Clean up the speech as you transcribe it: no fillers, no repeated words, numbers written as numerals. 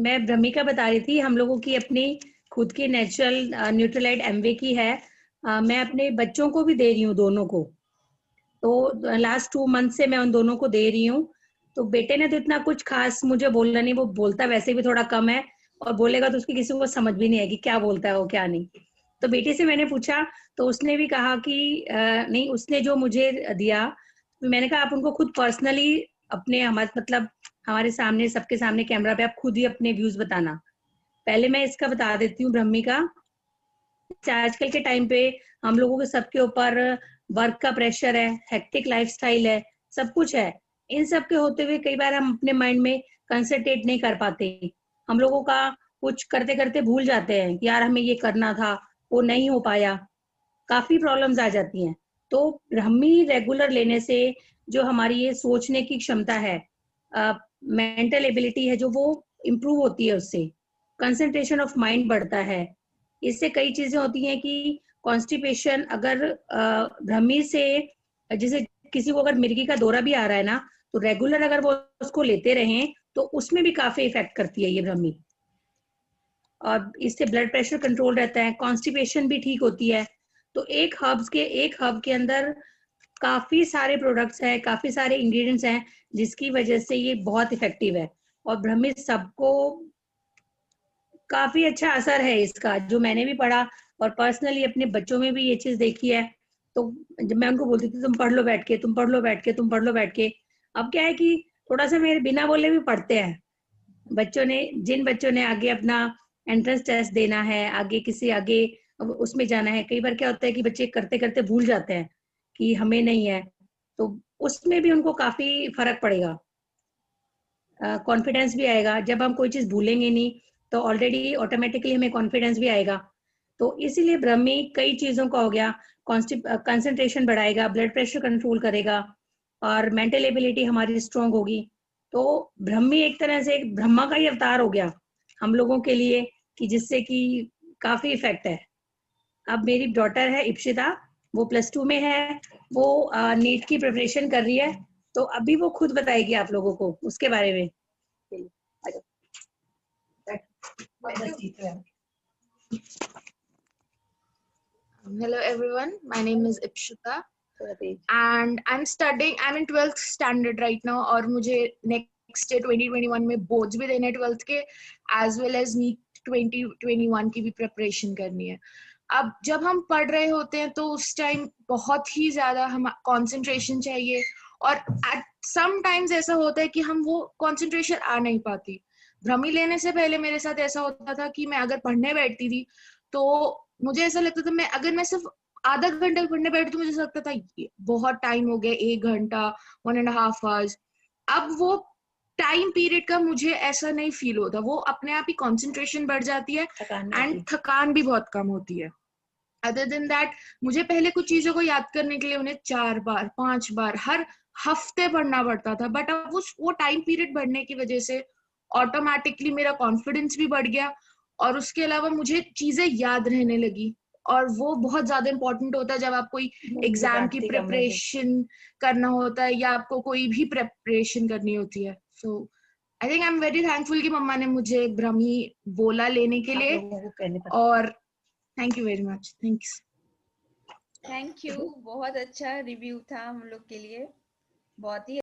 मैं भ्रमिका बता रही थी, हम लोगों की अपनी खुद की नेचुरल न्यूट्रलाइट एमवे की है। मैं अपने बच्चों को भी दे रही हूँ, दोनों को। तो लास्ट 2 मंथ से मैं उन दोनों को दे रही हूँ। तो बेटे ने तो इतना कुछ खास मुझे बोलना नहीं, वो बोलता वैसे भी थोड़ा कम है, और बोलेगा तो उसकी किसी को समझ भी नहीं आएगी क्या बोलता है वो क्या नहीं। तो बेटी से मैंने पूछा तो उसने भी कहा कि नहीं, उसने जो मुझे दिया, तो मैंने कहा आप उनको खुद पर्सनली अपने हमारे मतलब हमारे सामने सबके सामने कैमरा पे आप खुद ही अपने व्यूज बताना। पहले मैं इसका बता देती हूँ ब्रह्मी का। आजकल के टाइम पे हम लोगों के सबके ऊपर वर्क का प्रेशर है, हेक्टिक लाइफस्टाइल है, सब कुछ है। इन सब के होते हुए कई बार हम अपने माइंड में कंसंट्रेट नहीं कर पाते। हम लोगों का कुछ करते करते भूल जाते हैं कि यार हमें ये करना था, वो नहीं हो पाया। काफी प्रॉब्लम्स आ जाती हैं। तो ब्राह्मी रेगुलर लेने से जो हमारी ये सोचने की क्षमता है, मेंटल एबिलिटी है, जो वो इम्प्रूव होती है, उससे कंसंट्रेशन ऑफ माइंड बढ़ता है। इससे कई चीजें होती हैं कि कॉन्स्टिपेशन अगर भ्रमी से, जैसे किसी को अगर मिर्गी का दौरा भी आ रहा है ना, तो रेगुलर अगर वो उसको लेते रहें तो उसमें भी काफी इफेक्ट करती है ये भ्रमी। और इससे ब्लड प्रेशर कंट्रोल रहता है, कॉन्स्टिपेशन भी ठीक होती है। तो एक हब के अंदर काफी सारे प्रोडक्ट्स हैं, काफी सारे इंग्रेडिएंट्स हैं, जिसकी वजह से ये बहुत इफेक्टिव है। और भ्रमित सबको काफी अच्छा असर है इसका, जो मैंने भी पढ़ा और पर्सनली अपने बच्चों में भी ये चीज देखी है। तो जब मैं उनको बोलती थी तुम पढ़ लो बैठ के, तुम पढ़ लो बैठ के, तुम पढ़ लो बैठ के, अब क्या है कि थोड़ा सा मेरे बिना बोले भी पढ़ते हैं। बच्चों ने, जिन बच्चों ने आगे अपना एंट्रेंस टेस्ट देना है, आगे किसी आगे उसमें जाना है, कई बार क्या होता है कि बच्चे करते करते भूल जाते हैं कि हमें नहीं है, तो उसमें भी उनको काफी फर्क पड़ेगा। कॉन्फिडेंस भी आएगा। जब हम कोई चीज भूलेंगे नहीं तो ऑलरेडी ऑटोमेटिकली हमें कॉन्फिडेंस भी आएगा। तो इसीलिए ब्रह्मी कई चीजों का हो गया, कंसंट्रेशन बढ़ाएगा, ब्लड प्रेशर कंट्रोल करेगा, और मेंटल एबिलिटी हमारी स्ट्रांग होगी। तो ब्रह्मी एक तरह से एक ब्रह्मा का ही अवतार हो गया हम लोगों के लिए, कि जिससे कि काफी इफेक्ट है। अब मेरी डॉटर है इप्शिता, वो +2 में है, वो नीट की प्रिपरेशन कर रही है। तो अभी वो खुद बताएगी आप लोगों को उसके बारे में। Hello everyone, my name is Ipshita and I'm in 12th standard right now और मुझे next year 2021 में बोर्ड्स भी देने 12th के as well as NEET 2021 की भी preparation करनी है। अब जब हम पढ़ रहे होते हैं तो उस टाइम बहुत ही ज्यादा हम कंसंट्रेशन चाहिए, और at sometimes ऐसा होता है कि हम वो कंसंट्रेशन आ नहीं पाती। भ्रमी लेने से पहले मेरे साथ ऐसा होता था कि मैं अगर पढ़ने बैठती थी तो मुझे ऐसा लगता था, मैं सिर्फ आधा घंटा पढ़ने बैठती तो मुझे ऐसा लगता था बहुत टाइम हो गया, 1 घंटा, 1.5 आवर्स। अब वो टाइम पीरियड का मुझे ऐसा नहीं फील होता, वो अपने आप ही कंसंट्रेशन बढ़ जाती है एंड थकान भी बहुत कम होती है। अदर देन दैट, मुझे पहले कुछ चीजों को याद करने के लिए उन्हें 4 बार 5 बार हर हफ्ते पढ़ना पड़ता था, बट अब वो टाइम पीरियड बढ़ने की वजह से ऑटोमेटिकली मेरा कॉन्फिडेंस भी बढ़ गया, और उसके अलावा मुझे चीजें याद रहने लगी। और वो बहुत ज्यादा इंपॉर्टेंट होता है जब आप कोई एग्जाम की प्रिपरेशन करना होता है या आपको कोई भी प्रिपरेशन करनी होती है। So I think I am very thankful कि मम्मा ने मुझे ब्रह्मी बोला लेने के लिए, और thank you very much. Thanks. Thank you, बहुत अच्छा रिव्यू था हम लोग के लिए, बहुत ही